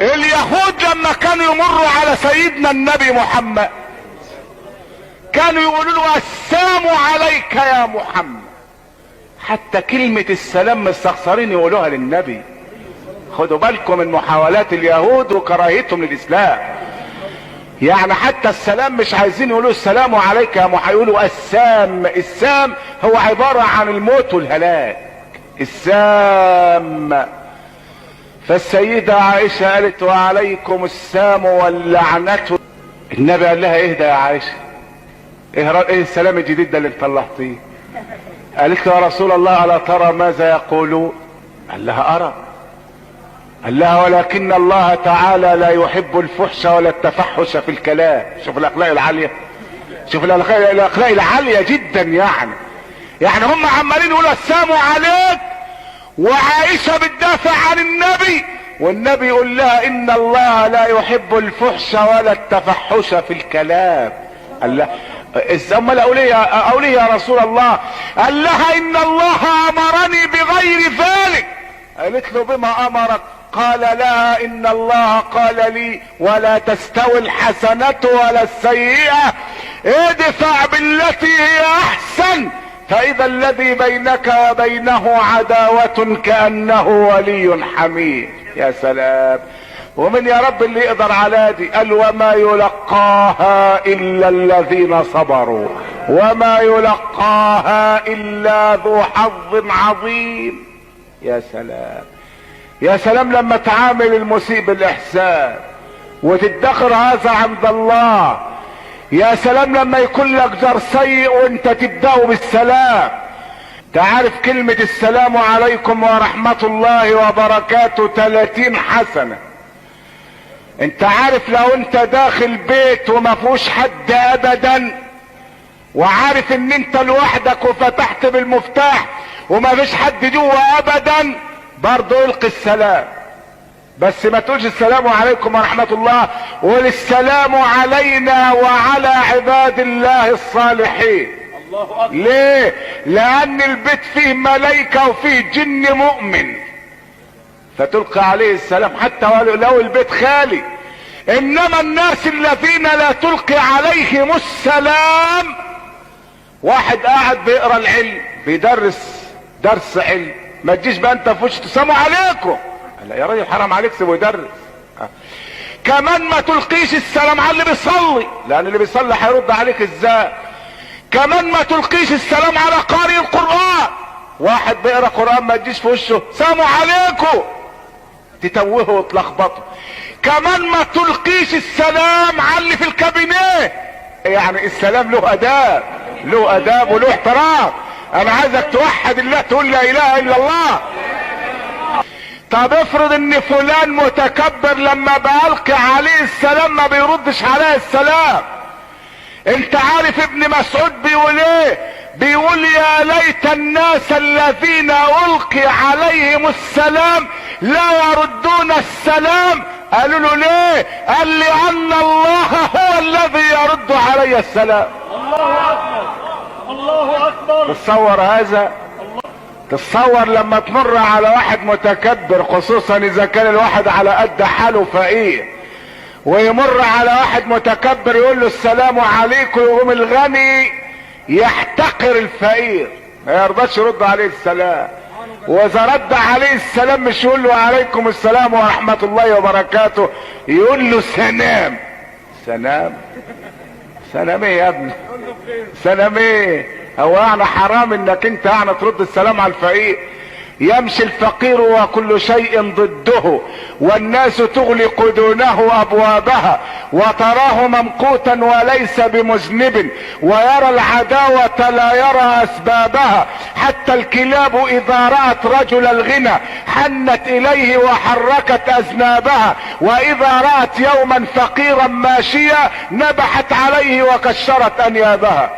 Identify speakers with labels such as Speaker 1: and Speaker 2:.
Speaker 1: اليهود لما كانوا يمروا على سيدنا النبي محمد كانوا يقولوا له السلام عليك يا محمد. حتى كلمة السلام مستخسرين يقولوها للنبي. خدوا بالكم من محاولات اليهود وكراهيتهم للاسلام. يعني حتى السلام مش عايزين يقولوا السلام عليك يا محمد، يقولوا السام. السام هو عبارة عن الموت والهلاك، السام. فالسيدة عائشة قالت وعليكم السام واللعنة. النبي قال لها اهدى يا عائشة، ايه السلام الجديد ده اللي طلعتيه؟ قالت له يا رسول الله الا ترى ماذا يقولون؟ قال لها ارى. قال لها ولكن الله تعالى لا يحب الفحش ولا التفحش في الكلام. شوف الاخلاق العالية، شوف الاخلاق العالية جدا. يعني هم عمالين يقولوا السلام عليك، وعائشة بتدافع عن النبي، والنبي يقول لها ان الله لا يحب الفحش ولا التفحش في الكلام. قال لها امال اقول ايه يا رسول الله؟ قال لها ان الله امرني بغير ذلك. قالت له بما امرك؟ قال لها ان الله قال لي ولا تستوي الحسنة ولا السيئة، ادفع بالتي هي احسن فاذا الذي بينك وبينه عداوة كأنه ولي حميم. يا سلام. ومن يا رب اللي يقدر على دي؟ قال وما يلقاها الا الذين صبروا وما يلقاها الا ذو حظ عظيم. يا سلام. يا سلام لما تعامل المسيء بالاحسان وتدخر هذا عند الله. يا سلام لما يكون لك جار سيء وانت تبدأه بالسلام. تعرف كلمة السلام عليكم ورحمة الله وبركاته 30 حسنة. انت عارف لو انت داخل بيت وما فيهوش حد ابدا، وعارف ان انت لوحدك وفتحت بالمفتاح وما فيش حد جوه ابدا، برضه القي السلام. بس ما تقولش السلام عليكم ورحمة الله، قول السلام علينا وعلى عباد الله الصالحين. الله أكبر. ليه؟ لان البيت فيه ملائكة وفيه جن مؤمن، فتلقى عليه السلام حتى لو البيت خالي. انما الناس الذين لا تلقي عليهم السلام، واحد قاعد بيقرا العلم بيدرس درس علم، ما تجيش بقى انت في وشه السلام عليكم. لا يا راجل حرام عليك، سيبه يدرس. كمان ما تلقيش السلام على اللي بيصلي، لان اللي بيصلي هيرد عليك ازاي. كمان ما تلقيش السلام على قارئ القرآن، واحد بيقرا قرآن ما تجيش في وشه سلام عليكم، تتوهه وتلخبطه. كمان ما تلقيش السلام على اللي في الكابينيه. يعني السلام له اداب، له اداب وله احترام. انا عايزك توحد الله، تقول لا اله الا الله. طب افرض ان فلان متكبر لما بألقي عليه السلام ما بيردش عليه السلام. انت عارف ابن مسعود بيقول ايه؟ بيقول يا ليت الناس الذين القي عليهم السلام لا يردون السلام. قالوا له ليه؟ قال لان الله هو الذي يرد علي السلام.
Speaker 2: الله اكبر، الله اكبر.
Speaker 1: تصور هذا؟ تتصور لما تمر على واحد متكبر، خصوصا اذا كان الواحد على قد حاله فقير، ويمر على واحد متكبر يقول له السلام عليكم، يقوم الغني يحتقر الفقير ما يرضاش يرد عليه السلام. واذا رد عليه السلام مش يقول له عليكم السلام ورحمة الله وبركاته، يقول له سلام. سلام؟ سلام ايه يا ابني؟ سلام ايه؟ هو يعني حرام انك انت يعني ترد السلام على الفقير؟ يمشي الفقير وكل شيء ضده، والناس تغلق دونه ابوابها، وتراه ممقوتا وليس بمذنب، ويرى العداوة لا يرى اسبابها، حتى الكلاب اذا رأت رجل الغنى حنت اليه وحركت اذنابها، واذا رأت يوما فقيرا ماشيا نبحت عليه وكشرت انيابها.